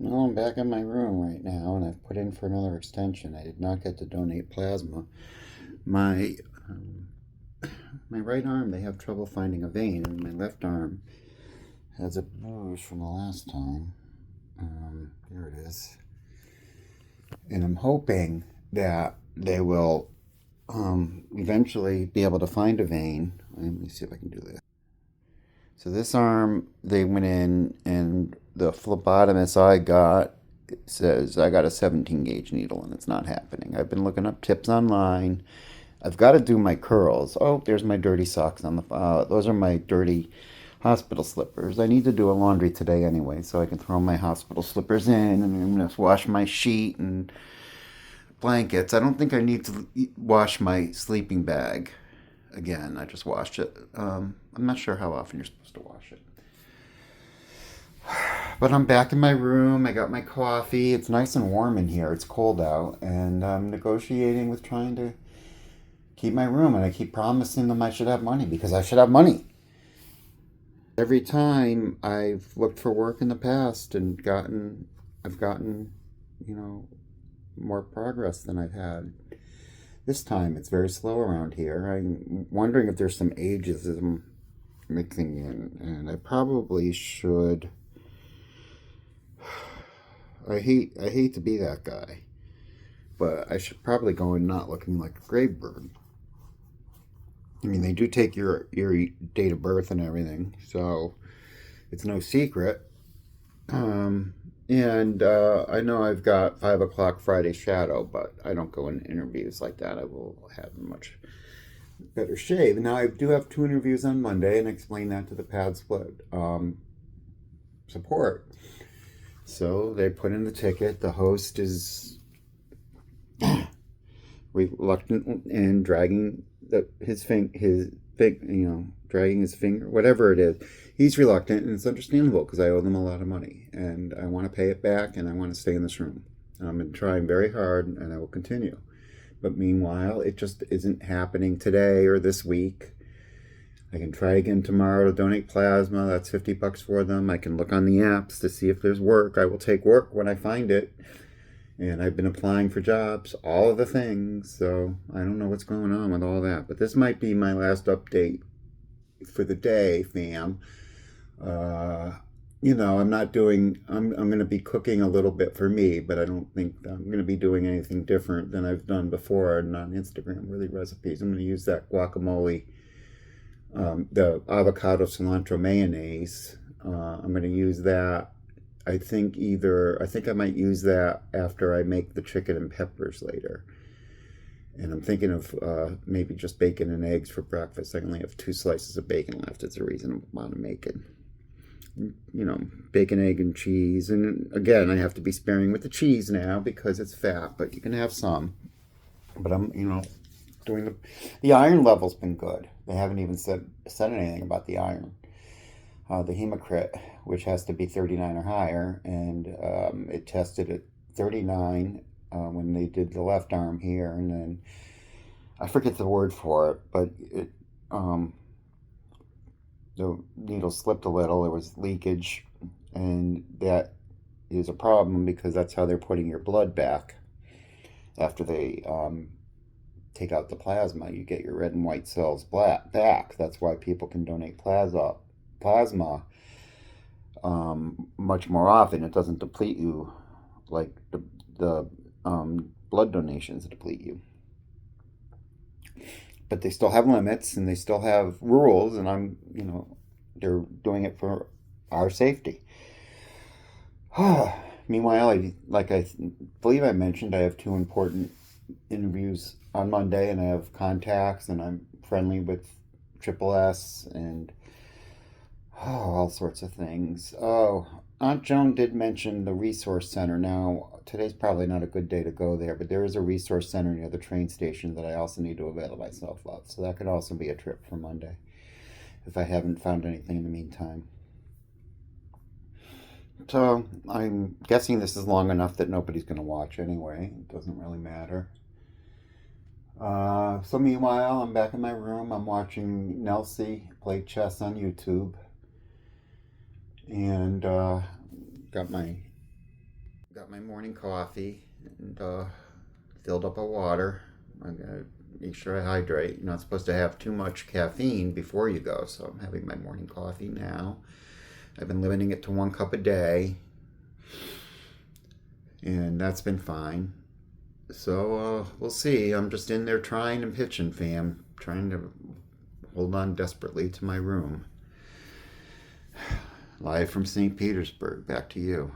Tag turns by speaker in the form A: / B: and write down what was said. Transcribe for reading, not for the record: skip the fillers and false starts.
A: Well, I'm back in my room right now, and I've put in for another extension. I did not get to donate plasma. My um, my right arm, they have trouble finding a vein, and my left arm has a bruise from the last time. Here it is, and I'm hoping that they will eventually be able to find a vein. Let me see if I can do this. So this arm, they went in, and the phlebotomist I got says I got a 17 gauge needle, and it's not happening. I've been looking up tips online. I've got to do my curls. Oh, there's my dirty socks on the. Those are my dirty hospital slippers. I need to do a laundry today anyway, so I can throw my hospital slippers in, and I'm gonna wash my sheet and blankets. I don't think I need to wash my sleeping bag again. I just washed it. I'm not sure how often you're supposed to wash it. But I'm back in my room. I got my coffee. It's nice and warm in here. It's cold out. And I'm negotiating with trying to keep my room. And I keep promising them I should have money because I should have money. Every time I've looked for work in the past and I've gotten, you know, more progress than I've had. This time it's very slow around here. I'm wondering if there's some ageism mixing in. And I probably should. I hate to be that guy, but I should probably go in not looking like a grave bird. I mean, they do take your date of birth and everything, so it's no secret. And I know I've got 5 o'clock Friday shadow, but I don't go in interviews like that. I will have a much better shave. Now I do have 2 interviews on Monday, and explain that to the pad split support. So they put in the ticket. The host is reluctant and dragging dragging his finger, whatever it is. He's reluctant, and it's understandable because I owe them a lot of money, and I want to pay it back, and I want to stay in this room. I'm been trying very hard, and I will continue. But meanwhile, it just isn't happening today or this week. I can try again tomorrow to donate plasma. That's $50 for them. I can look on the apps to see if there's work. I will take work when I find it. And I've been applying for jobs, all of the things. So I don't know what's going on with all that. But this might be my last update for the day, fam. I'm not doing, I'm going to be cooking a little bit for me, but I don't think I'm going to be doing anything different than I've done before and on Instagram, really recipes. I'm going to use that guacamole, the avocado cilantro mayonnaise. I'm going to use that. I think I might use that after I make the chicken and peppers later. And I'm thinking of maybe just bacon and eggs for breakfast. I only have 2 slices of bacon left. It's a reasonable amount of bacon. Bacon, egg, and cheese. And again, I have to be sparing with the cheese now because it's fat, but you can have some. But I'm, doing the iron level's been good. They haven't even said anything about the iron. The hematocrit, which has to be 39 or higher, and it tested at 39 when they did the left arm here, and then I forget the word for it, but the needle slipped a little. There was leakage, and that is a problem because that's how they're putting your blood back after they take out the plasma. You get your red and white cells back. That's why people can donate plasma much more often. It doesn't deplete you like the blood donations deplete you. But they still have limits and they still have rules, and they're doing it for our safety. Meanwhile, I believe I mentioned, I have 2 important interviews on Monday, and I have contacts, and I'm friendly with Triple S and all sorts of things. Oh, Aunt Joan did mention the resource center. Now, today's probably not a good day to go there, but there is a resource center near the train station that I also need to avail myself of. So that could also be a trip for Monday if I haven't found anything in the meantime. So I'm guessing this is long enough that nobody's going to watch anyway. It doesn't really matter. So meanwhile, I'm back in my room. I'm watching Nelsie play chess on YouTube, and got my got my morning coffee and filled up a water. I gotta make sure I hydrate. You're not supposed to have too much caffeine before you go, so I'm having my morning coffee now. I've been limiting it to 1 cup a day, and that's been fine. So we'll see. I'm just in there trying and pitching, fam. Trying to hold on desperately to my room. Live from St. Petersburg. Back to you.